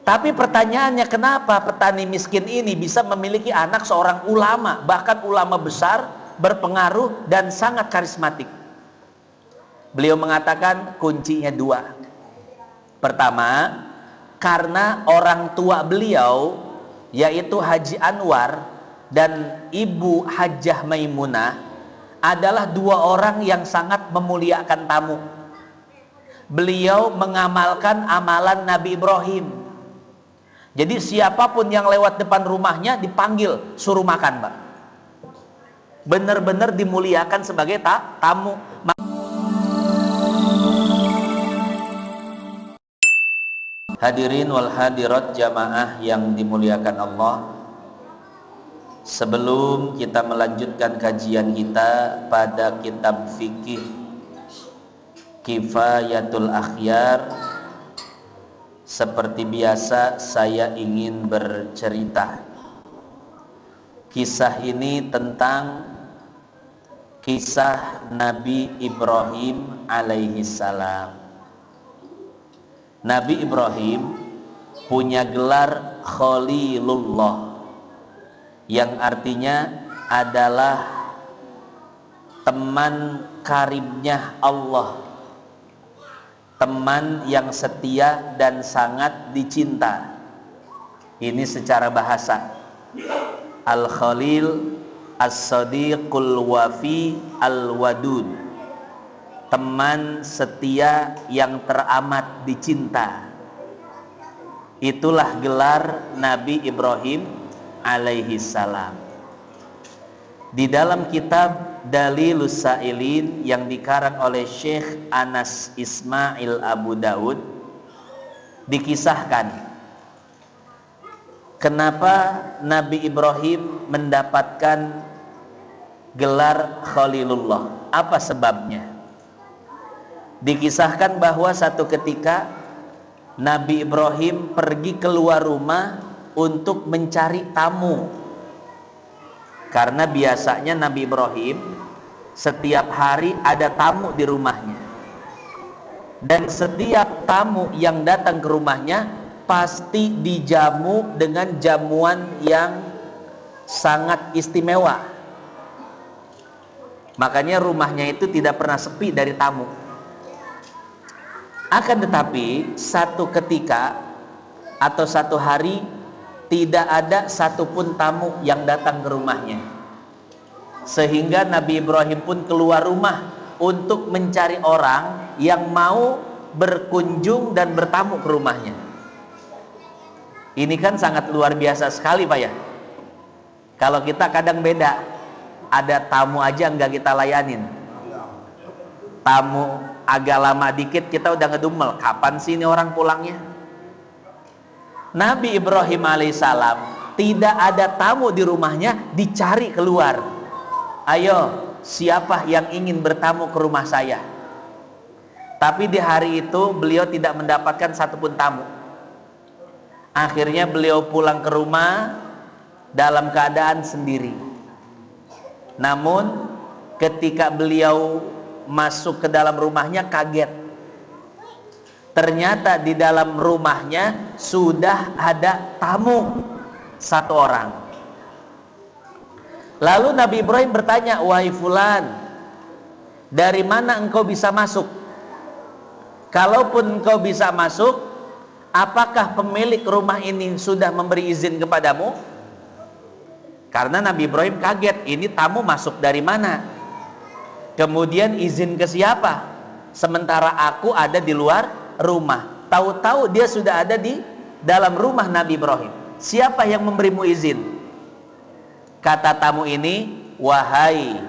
Tapi pertanyaannya, kenapa petani miskin ini bisa memiliki anak seorang ulama, bahkan ulama besar, berpengaruh dan sangat karismatik? Beliau mengatakan kuncinya dua. Pertama, karena orang tua beliau, yaitu Haji Anwar dan Ibu Hajjah Maimunah, adalah dua orang yang sangat memuliakan tamu. Beliau mengamalkan amalan Nabi Ibrahim. Jadi siapapun yang lewat depan rumahnya dipanggil, suruh makan, Pak. Benar-benar dimuliakan sebagai tamu. Hadirin wal hadirat jamaah yang dimuliakan Allah, sebelum kita melanjutkan kajian kita pada kitab fikih Kifayatul Akhyar, seperti biasa saya ingin bercerita. Kisah ini tentang kisah Nabi Ibrahim alaihi salam. Nabi Ibrahim punya gelar Khalilullah, yang artinya adalah teman karibnya Allah, teman yang setia dan sangat dicinta. Ini secara bahasa. Al-Khalil As-Sadiqul Wafi Al-Wadud, teman setia yang teramat dicinta. Itulah gelar Nabi Ibrahim alaihi salam. Di dalam kitab Dalilus Sa'ilin yang dikarang oleh Syekh Anas Ismail Abu Daud, dikisahkan kenapa Nabi Ibrahim mendapatkan gelar Khalilullah. Apa sebabnya? Dikisahkan bahwa satu ketika Nabi Ibrahim pergi keluar rumah untuk mencari tamu. Karena biasanya Nabi Ibrahim setiap hari ada tamu di rumahnya. Dan setiap tamu yang datang ke rumahnya pasti dijamu dengan jamuan yang sangat istimewa. Makanya rumahnya itu tidak pernah sepi dari tamu. Akan tetapi satu ketika atau satu hari tidak ada satupun tamu yang datang ke rumahnya, sehingga Nabi Ibrahim pun keluar rumah untuk mencari orang yang mau berkunjung dan bertamu ke rumahnya. Ini kan sangat luar biasa sekali, Pak ya. Kalau kita kadang beda, ada tamu aja nggak kita layanin. Tamu agak lama dikit kita udah ngedumel, kapan sih ini orang pulangnya? Nabi Ibrahim alaihissalam tidak ada tamu di rumahnya, dicari keluar. Ayo, siapa yang ingin bertamu ke rumah saya? Tapi di hari itu beliau tidak mendapatkan satupun tamu. Akhirnya beliau pulang ke rumah dalam keadaan sendiri. Namun ketika beliau masuk ke dalam rumahnya kaget. Ternyata di dalam rumahnya sudah ada tamu satu orang. Lalu Nabi Ibrahim bertanya, "Wahai fulan, dari mana engkau bisa masuk? Kalaupun engkau bisa masuk, apakah pemilik rumah ini sudah memberi izin kepadamu?" Karena Nabi Ibrahim kaget, ini tamu masuk dari mana? Kemudian izin ke siapa? Sementara aku ada di luar rumah. Tahu-tahu dia sudah ada di dalam rumah Nabi Ibrahim. Siapa yang memberimu izin? Kata tamu ini, "Wahai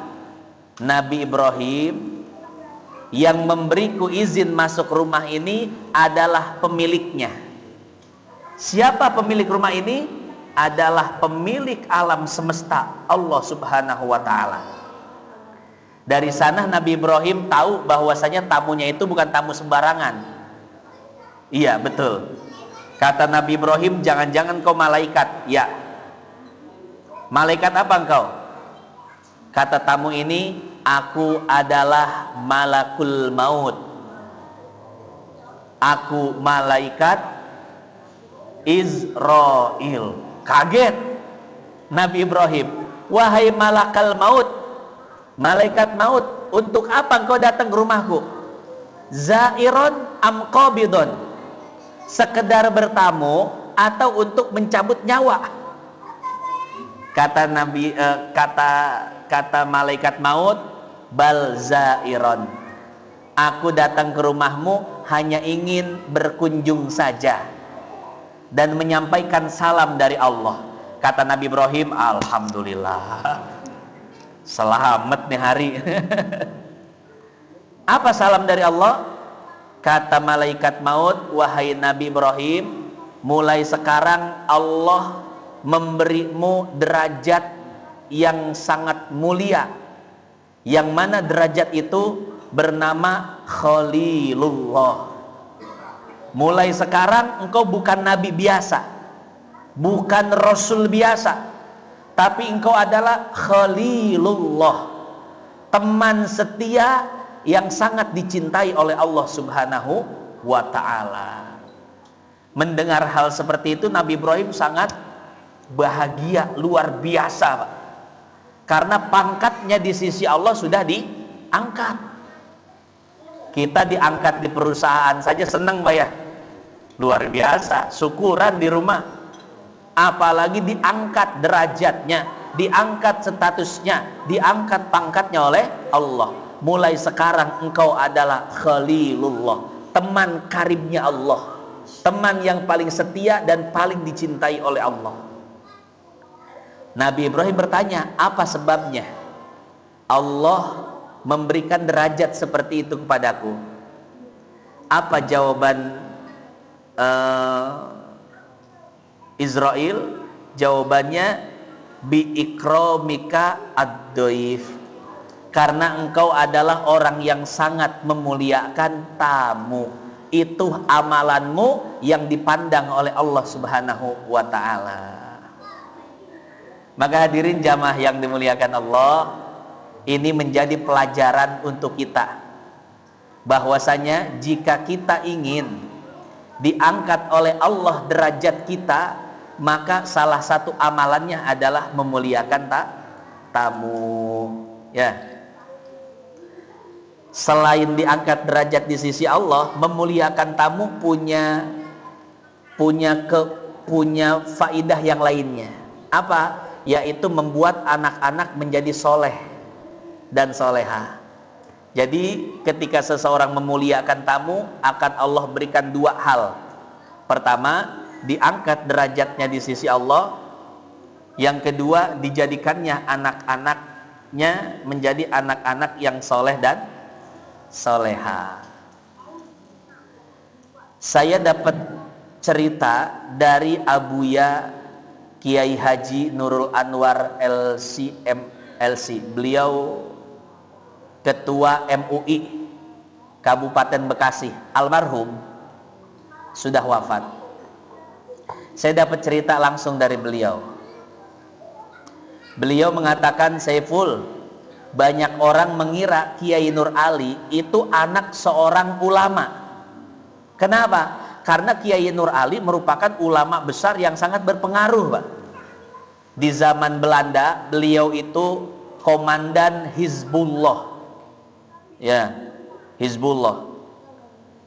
Nabi Ibrahim, yang memberiku izin masuk rumah ini adalah pemiliknya." Siapa pemilik rumah ini? Adalah pemilik alam semesta, Allah Subhanahu wa ta'ala. Dari sana Nabi Ibrahim tahu bahwasanya tamunya itu bukan tamu sembarangan. Iya, betul. Kata Nabi Ibrahim, "Jangan-jangan kau malaikat?" Ya. "Malaikat apa engkau?" Kata tamu ini, "Aku adalah malakul maut. Aku malaikat Israil. Kaget Nabi Ibrahim. Wahai malakal maut, malaikat maut, untuk apa engkau datang ke rumahku? Zairon am qabidon, sekedar bertamu atau untuk mencabut nyawa? Kata Nabi, kata malaikat maut, bal zairon, aku datang ke rumahmu hanya ingin berkunjung saja dan menyampaikan salam dari Allah. Kata Nabi Ibrahim, alhamdulillah, selamat nih hari. Apa salam dari Allah? Kata malaikat maut, wahai Nabi Ibrahim, mulai sekarang Allah memberimu derajat yang sangat mulia, yang mana derajat itu bernama Khalilullah. Mulai sekarang engkau bukan nabi biasa, bukan rasul biasa, tapi engkau adalah Khalilullah, teman setia yang sangat dicintai oleh Allah Subhanahu wa ta'ala. Mendengar hal seperti itu, Nabi Ibrahim sangat bahagia luar biasa, Pak. Karena pangkatnya di sisi Allah sudah diangkat. Kita diangkat di perusahaan saja senang, Pak, ya. Luar biasa, syukuran di rumah. Apalagi diangkat derajatnya, diangkat statusnya, diangkat pangkatnya oleh Allah. Mulai sekarang engkau adalah Khalilullah, teman karibnya Allah, teman yang paling setia dan paling dicintai oleh Allah. Nabi Ibrahim bertanya, apa sebabnya Allah memberikan derajat seperti itu kepadaku? Apa jawaban Israel? Jawabannya, bi ikramika ad-dhaif, karena engkau adalah orang yang sangat memuliakan tamu. Itu amalanmu yang dipandang oleh Allah Subhanahu wa ta'ala. Maka hadirin jamaah yang dimuliakan Allah, ini menjadi pelajaran untuk kita, bahwasanya jika kita ingin diangkat oleh Allah derajat kita, maka salah satu amalannya adalah memuliakan tamu, ya. Selain diangkat derajat di sisi Allah, memuliakan tamu punya faidah yang lainnya. Apa? Yaitu membuat anak-anak menjadi soleh dan soleha. Jadi ketika seseorang memuliakan tamu, akan Allah berikan dua hal. Pertama, diangkat derajatnya di sisi Allah. Yang kedua, dijadikannya anak-anaknya menjadi anak-anak yang soleh dan soleha. Saya dapat cerita dari Abuya Kiai Haji Nurul Anwar LC. Beliau ketua MUI Kabupaten Bekasi, almarhum, sudah wafat. Saya dapat cerita langsung dari beliau. Beliau mengatakan, Saiful, banyak orang mengira Kiai Nur Ali itu anak seorang ulama. Kenapa? Karena Kiai Nur Ali merupakan ulama besar yang sangat berpengaruh, Pak. Di zaman Belanda, beliau itu komandan Hizbullah. Ya, Hizbullah.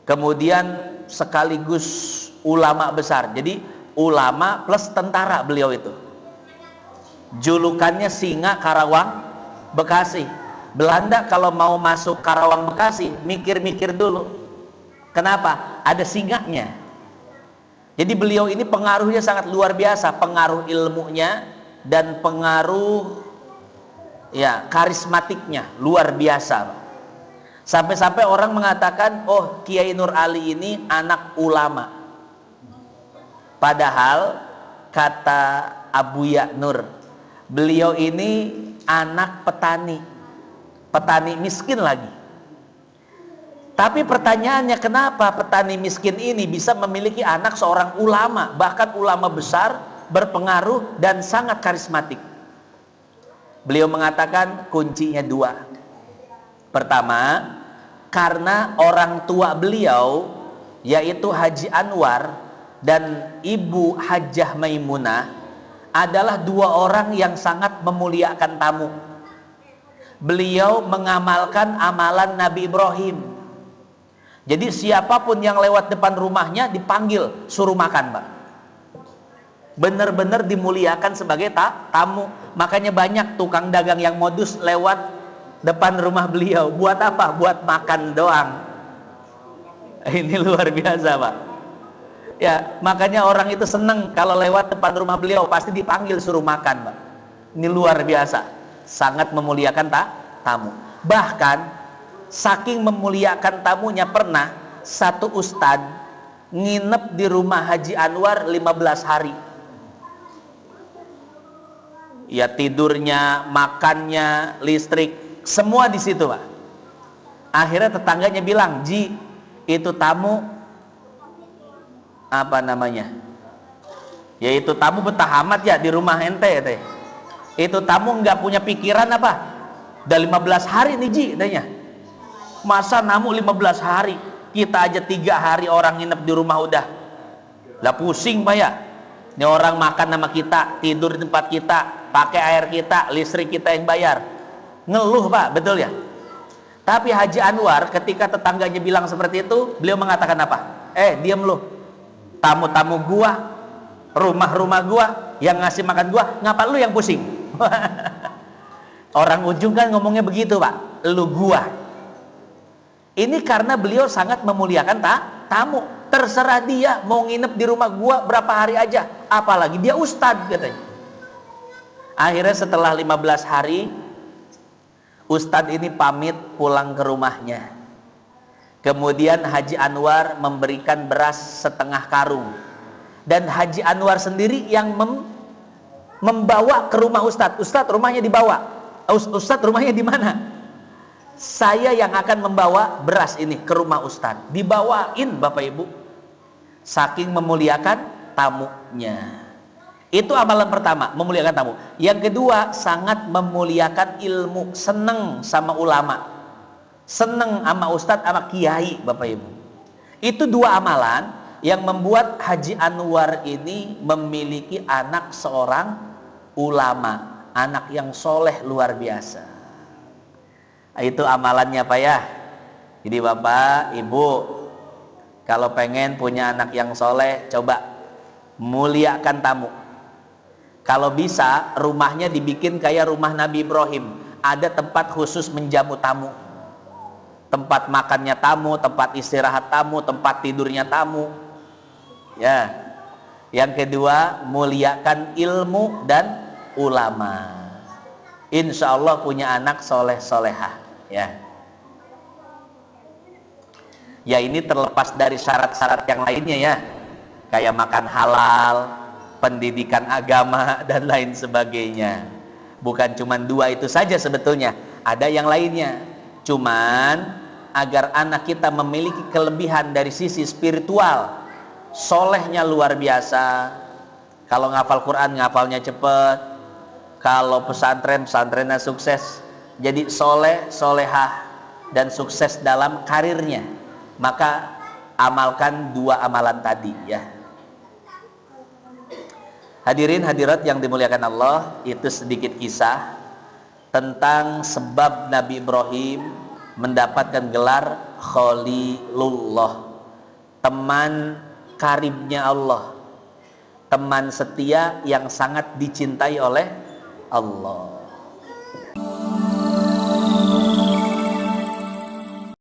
Kemudian sekaligus ulama besar. Jadi ulama plus tentara beliau itu. Julukannya Singa Karawang Bekasi. Belanda kalau mau masuk Karawang Bekasi mikir-mikir dulu. Kenapa? Ada singanya. Jadi beliau ini pengaruhnya sangat luar biasa, pengaruh ilmunya dan pengaruh karismatiknya luar biasa. Sampai-sampai orang mengatakan, oh, Kiai Nur Ali ini anak ulama. Padahal kata Abuya Nur, beliau ini anak petani miskin lagi. Tapi pertanyaannya, kenapa petani miskin ini bisa memiliki anak seorang ulama, bahkan ulama besar, berpengaruh dan sangat karismatik? Beliau mengatakan kuncinya dua. Pertama, karena orang tua beliau yaitu Haji Anwar dan Ibu Hajjah Maimunah adalah dua orang yang sangat memuliakan tamu. Beliau mengamalkan amalan Nabi Ibrahim. Jadi siapapun yang lewat depan rumahnya dipanggil, suruh makan, Pak. Benar-benar dimuliakan sebagai tamu. Makanya banyak tukang dagang yang modus lewat depan rumah beliau. Buat apa? Buat makan doang. Ini luar biasa, Pak. Ya, makanya orang itu seneng kalau lewat depan rumah beliau pasti dipanggil suruh makan, Pak. Ini luar biasa, sangat memuliakan tamu. Bahkan saking memuliakan tamunya, pernah satu ustadz nginep di rumah Haji Anwar 15 hari. Ya, tidurnya, makannya, listrik, semua di situ, Pak. Akhirnya tetangganya bilang, "Ji, itu tamu apa namanya? Yaitu tamu betah amat ya di rumah ente teh. Itu tamu nggak punya pikiran apa? Udah 15 hari nih, Ji," katanya. "Masa namu 15 hari? Kita aja 3 hari orang nginep di rumah udah lah pusing, Pak ya. Ini orang makan sama kita, tidur di tempat kita, pakai air kita, listrik kita yang bayar." Ngeluh, Pak, betul ya? Tapi Haji Anwar ketika tetangganya bilang seperti itu, beliau mengatakan apa? Diam lu. Tamu-tamu gua, rumah-rumah gua, yang ngasih makan gua, ngapa lu yang pusing? Orang ujung kan ngomongnya begitu, Pak. Lu gua. Ini karena beliau sangat memuliakan tamu. Terserah dia mau nginep di rumah gua berapa hari aja, apalagi dia ustadz katanya. Akhirnya setelah 15 hari ustadz ini pamit pulang ke rumahnya. Kemudian Haji Anwar memberikan beras setengah karung, dan Haji Anwar sendiri yang membawa ke rumah ustadz. Ustadz, rumahnya dibawa. Ustadz, rumahnya di mana? Saya yang akan membawa beras ini ke rumah ustadz. Dibawain, Bapak Ibu. Saking memuliakan tamunya. Itu amalan pertama, memuliakan tamu. Yang kedua, sangat memuliakan ilmu, seneng sama ulama, seneng sama ustadz, sama kiai, Bapak Ibu. Itu dua amalan yang membuat Haji Anwar ini memiliki anak seorang ulama, anak yang soleh luar biasa. Itu amalannya, Pak ya. Jadi Bapak, Ibu, kalau pengen punya anak yang soleh, coba muliakan tamu. Kalau bisa, rumahnya dibikin kayak rumah Nabi Ibrahim. Ada tempat khusus menjamu tamu, tempat makannya tamu, tempat istirahat tamu, tempat tidurnya tamu. Ya. Yang kedua, muliakan ilmu dan ulama. Insya Allah punya anak soleh solehah. Ya. Ya, ini terlepas dari syarat-syarat yang lainnya ya, kayak makan halal, pendidikan agama, dan lain sebagainya. Bukan cuma dua itu saja sebetulnya, ada yang lainnya. Cuman agar anak kita memiliki kelebihan dari sisi spiritual, solehnya luar biasa. Kalau ngafal Quran, ngafalnya cepet. Kalau pesantren, pesantrennya sukses. Jadi soleh, solehah, dan sukses dalam karirnya. Maka amalkan dua amalan tadi ya. Hadirin hadirat yang dimuliakan Allah, itu sedikit kisah tentang sebab Nabi Ibrahim mendapatkan gelar Khalilullah, teman karibnya Allah, teman setia yang sangat dicintai oleh Allah.